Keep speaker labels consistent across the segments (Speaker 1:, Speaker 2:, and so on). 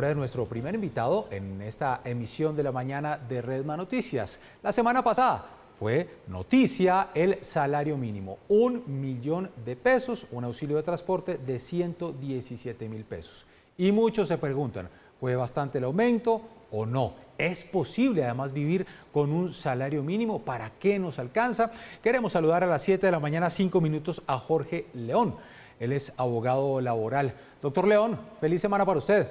Speaker 1: hora de nuestro primer invitado en esta emisión de la mañana de Redma Noticias. La semana pasada fue noticia el salario mínimo, 1.000.000 de pesos, un auxilio de transporte de 117.000 pesos. Y muchos se preguntan, ¿fue bastante el aumento o no? ¿Es posible además vivir con un salario mínimo? ¿Para qué nos alcanza? Queremos saludar a las 7 de la mañana, 5 minutos, a Jorge León. Él es abogado laboral. Doctor León, feliz semana para usted.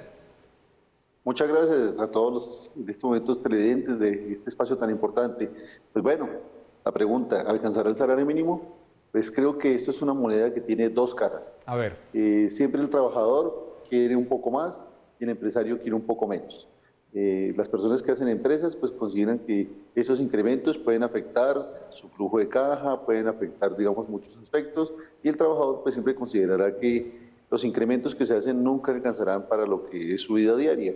Speaker 2: Muchas gracias a todos los de estos momentos televidentes de este espacio tan importante. Pues bueno, la pregunta, ¿alcanzará el salario mínimo? Pues creo que esto es una moneda que tiene dos caras.
Speaker 1: A ver.
Speaker 2: Siempre el trabajador quiere un poco más y el empresario quiere un poco menos. Las personas que hacen empresas pues consideran que esos incrementos pueden afectar su flujo de caja, pueden afectar, digamos, muchos aspectos, y el trabajador pues siempre considerará que los incrementos que se hacen nunca alcanzarán para lo que es su vida diaria.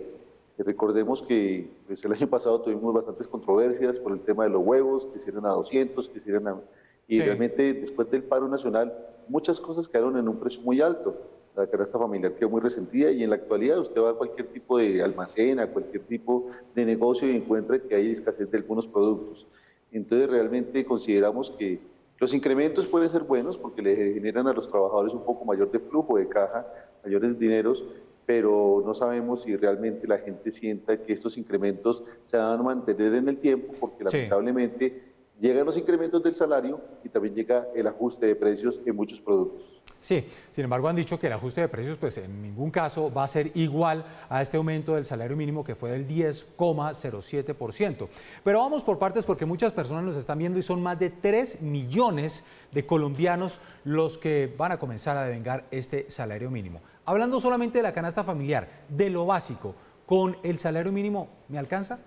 Speaker 2: Recordemos que pues, el año pasado tuvimos bastantes controversias por el tema de los huevos, que hicieron a 200, que hicieron a... Y
Speaker 1: Sí.
Speaker 2: realmente después del paro nacional muchas cosas quedaron en un precio muy alto. La canasta familiar quedó muy resentida y en la actualidad usted va a cualquier tipo de almacén, a cualquier tipo de negocio y encuentra que hay escasez de algunos productos. Entonces realmente consideramos que los incrementos pueden ser buenos porque le generan a los trabajadores un poco mayor de flujo de caja, mayores dineros, pero no sabemos si realmente la gente sienta que estos incrementos se van a mantener en el tiempo porque lamentablemente llegan los incrementos del salario y también llega el ajuste de precios en muchos productos.
Speaker 1: Sí, sin embargo han dicho que el ajuste de precios pues en ningún caso va a ser igual a este aumento del salario mínimo que fue del 10,07%. Pero vamos por partes porque muchas personas nos están viendo y son más de 3 millones de colombianos los que van a comenzar a devengar este salario mínimo. Hablando solamente de la canasta familiar, de lo básico, ¿con el salario mínimo me alcanza?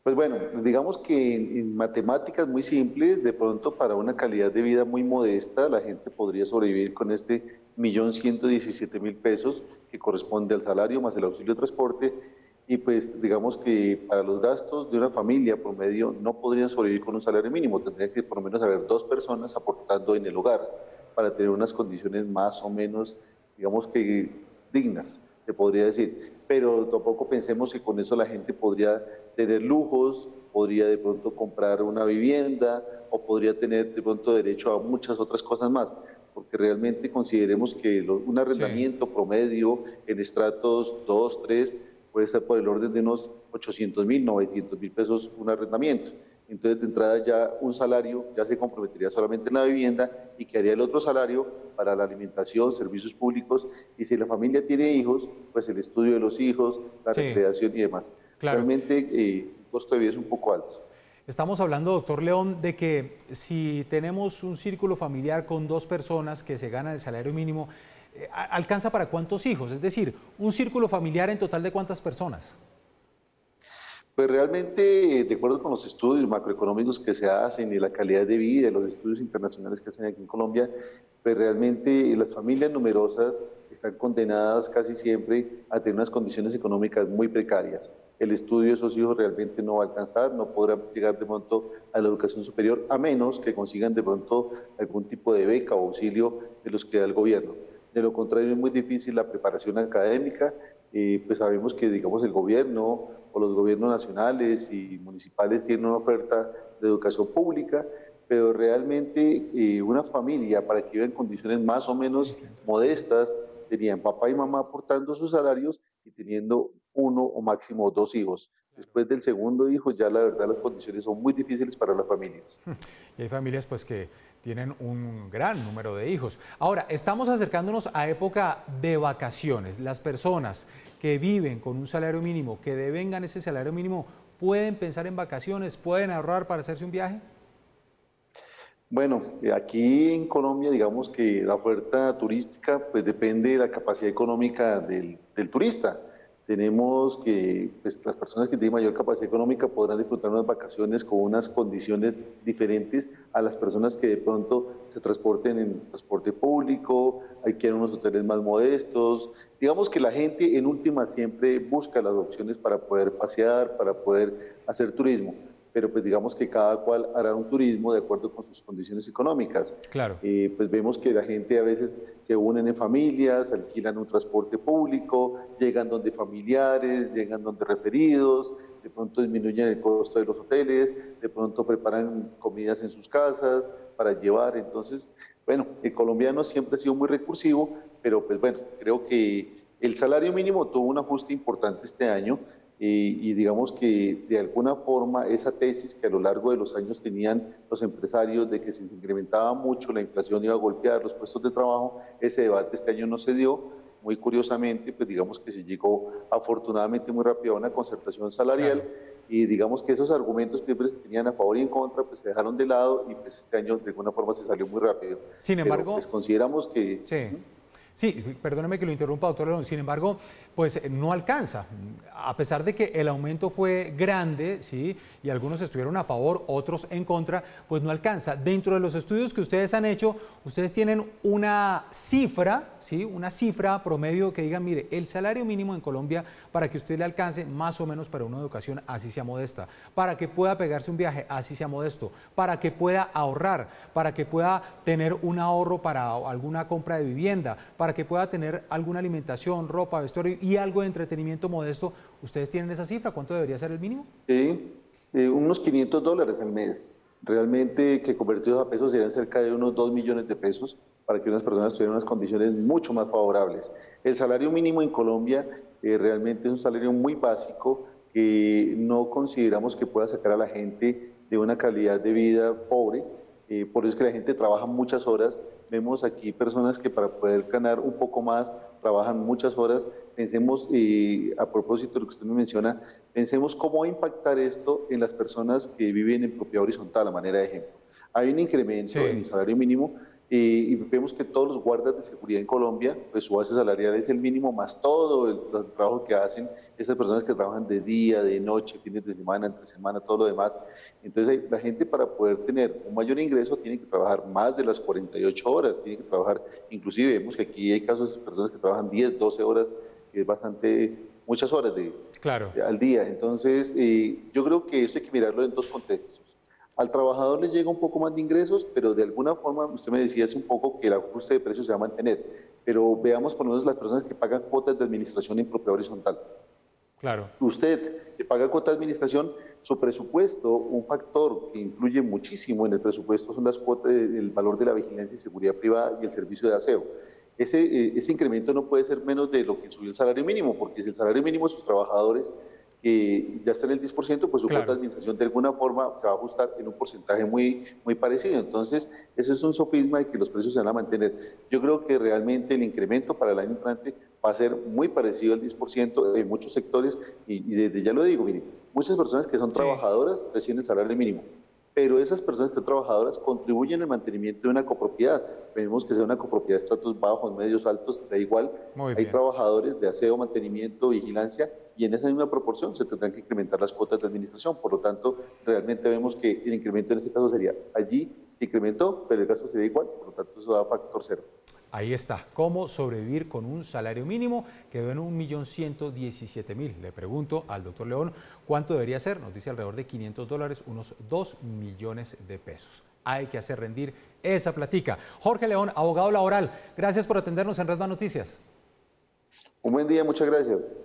Speaker 2: Pues bueno, digamos que en matemáticas muy simples, de pronto para una calidad de vida muy modesta, la gente podría sobrevivir con este 1.117.000 pesos que corresponde al salario más el auxilio de transporte, y pues digamos que para los gastos de una familia promedio no podrían sobrevivir con un salario mínimo, tendría que por lo menos haber dos personas aportando en el hogar para tener unas condiciones más o menos, digamos que dignas, se podría decir. Pero tampoco pensemos que con eso la gente podría tener lujos, podría de pronto comprar una vivienda o podría tener de pronto derecho a muchas otras cosas más, porque realmente consideremos que un arrendamiento promedio en estratos 2, 3 puede estar por el orden de unos 800.000, 900.000 pesos un arrendamiento. Entonces, de entrada ya un salario ya se comprometería solamente en la vivienda y quedaría el otro salario para la alimentación, servicios públicos, y si la familia tiene hijos, pues el estudio de los hijos, la recreación y demás.
Speaker 1: Claro.
Speaker 2: Realmente el costo de vida es un poco alto.
Speaker 1: Estamos hablando, doctor León, de que si tenemos un círculo familiar con dos personas que se ganan el salario mínimo, ¿alcanza para cuántos hijos? Es decir, un círculo familiar en total de ¿cuántas personas?
Speaker 2: Pues realmente, de acuerdo con los estudios macroeconómicos que se hacen y la calidad de vida, los estudios internacionales que hacen aquí en Colombia, pues realmente las familias numerosas están condenadas casi siempre a tener unas condiciones económicas muy precarias. El estudio de esos hijos realmente no va a alcanzar, no podrán llegar de pronto a la educación superior, a menos que consigan de pronto algún tipo de beca o auxilio de los que da el gobierno. De lo contrario, es muy difícil la preparación académica. Pues sabemos que, digamos, el gobierno o los gobiernos nacionales y municipales tienen una oferta de educación pública, pero realmente una familia para que viva en condiciones más o menos modestas, tenían papá y mamá aportando sus salarios y teniendo uno o máximo dos hijos. Después del segundo hijo ya la verdad las condiciones son muy difíciles para las familias.
Speaker 1: Y hay familias pues que tienen un gran número de hijos. Ahora, estamos acercándonos a época de vacaciones. Las personas que viven con un salario mínimo, que devengan ese salario mínimo, ¿pueden pensar en vacaciones? ¿Pueden ahorrar para hacerse un viaje?
Speaker 2: Bueno, aquí en Colombia, digamos que la oferta turística pues depende de la capacidad económica del turista. Tenemos que pues, las personas que tienen mayor capacidad económica podrán disfrutar unas vacaciones con unas condiciones diferentes a las personas que de pronto se transporten en transporte público, hay que ir a unos hoteles más modestos. Digamos que la gente en última siempre busca las opciones para poder pasear, para poder hacer turismo. pero pues digamos que cada cual hará un turismo de acuerdo con sus condiciones económicas.
Speaker 1: Claro.
Speaker 2: Pues vemos que la gente a veces se unen en familias, alquilan un transporte público, llegan donde familiares, llegan donde referidos, de pronto disminuyen el costo de los hoteles, de pronto preparan comidas en sus casas para llevar. Entonces, bueno, el colombiano siempre ha sido muy recursivo, pero pues bueno, creo que el salario mínimo tuvo un ajuste importante este año y digamos que de alguna forma esa tesis que a lo largo de los años tenían los empresarios de que si se incrementaba mucho la inflación iba a golpear los puestos de trabajo, ese debate este año no se dio. Muy curiosamente, pues digamos que se llegó afortunadamente muy rápido a una concertación salarial.
Speaker 1: Claro.
Speaker 2: Y digamos que esos argumentos que siempre se tenían a favor y en contra, pues se dejaron de lado y pues este año de alguna forma se salió muy rápido.
Speaker 1: Sin
Speaker 2: Pero
Speaker 1: embargo,
Speaker 2: pues consideramos que...
Speaker 1: sí. Sí, perdóneme que lo interrumpa, doctor León. Sin embargo, pues no alcanza. A pesar de que el aumento fue grande, ¿sí? Y algunos estuvieron a favor, otros en contra, pues no alcanza. Dentro de los estudios que ustedes han hecho, ustedes tienen una cifra, ¿sí? Una cifra promedio que digan, mire, el salario mínimo en Colombia, para que usted le alcance más o menos para una educación, así sea modesta, para que pueda pegarse un viaje, así sea modesto, para que pueda ahorrar, para que pueda tener un ahorro para alguna compra de vivienda, para que pueda tener alguna alimentación, ropa, vestuario y algo de entretenimiento modesto. ¿Ustedes tienen esa cifra? ¿Cuánto debería ser el mínimo?
Speaker 2: Sí, unos $500 al mes. Realmente que convertidos a pesos serían cerca de unos 2 millones de pesos para que unas personas tuvieran unas condiciones mucho más favorables. El salario mínimo en Colombia realmente es un salario muy básico que no consideramos que pueda sacar a la gente de una calidad de vida pobre. Por eso es que la gente trabaja muchas horas. Vemos aquí personas que para poder ganar un poco más trabajan muchas horas. Pensemos, a propósito de lo que usted me menciona, pensemos cómo va a impactar esto en las personas que viven en propiedad horizontal, a manera de ejemplo. Hay un incremento en el salario mínimo y vemos que todos los guardas de seguridad en Colombia, pues su base salarial es el mínimo más todo el trabajo que hacen esas personas que trabajan de día, de noche, fines de semana, entre semana, todo lo demás. Entonces la gente para poder tener un mayor ingreso tiene que trabajar más de las 48 horas, tiene que trabajar, inclusive vemos que aquí hay casos de personas que trabajan 10, 12 horas, que es bastante, muchas horas al día. Entonces yo creo que eso hay que mirarlo en dos contextos. Al trabajador le llega un poco más de ingresos, pero de alguna forma, usted me decía hace un poco que el ajuste de precios se va a mantener, pero veamos por lo menos las personas que pagan cuotas de administración en propiedad horizontal.
Speaker 1: Claro.
Speaker 2: Usted que paga cuota de administración, su presupuesto, un factor que influye muchísimo en el presupuesto son las cuotas, el valor de la vigilancia y seguridad privada y el servicio de aseo. Ese incremento no puede ser menos de lo que subió el salario mínimo, porque si el salario mínimo de sus trabajadores ya está en el 10%, pues su cuota de administración de alguna forma se va a ajustar en un porcentaje muy parecido. Entonces, ese es un sofisma de que los precios se van a mantener. Yo creo que realmente el incremento para el año entrante va a ser muy parecido al 10% en muchos sectores y desde ya lo digo, miren, muchas personas que son trabajadoras reciben el salario mínimo, pero esas personas que son trabajadoras contribuyen al mantenimiento de una copropiedad. Vemos que sea una copropiedad de estratos bajos, medios, altos, da igual. Hay trabajadores de aseo, mantenimiento, vigilancia, y en esa misma proporción se tendrán que incrementar las cuotas de administración. Por lo tanto, realmente vemos que el incremento en este caso sería allí, se incrementó, pero el gasto sería igual, por lo tanto eso da factor cero.
Speaker 1: Ahí está, cómo sobrevivir con un salario mínimo, quedó en 1.117.000. Le pregunto al doctor León cuánto debería ser, nos dice alrededor de $500, unos 2 millones de pesos. Hay que hacer rendir esa platica. Jorge León, abogado laboral, gracias por atendernos en Redman Noticias.
Speaker 2: Un buen día, muchas gracias.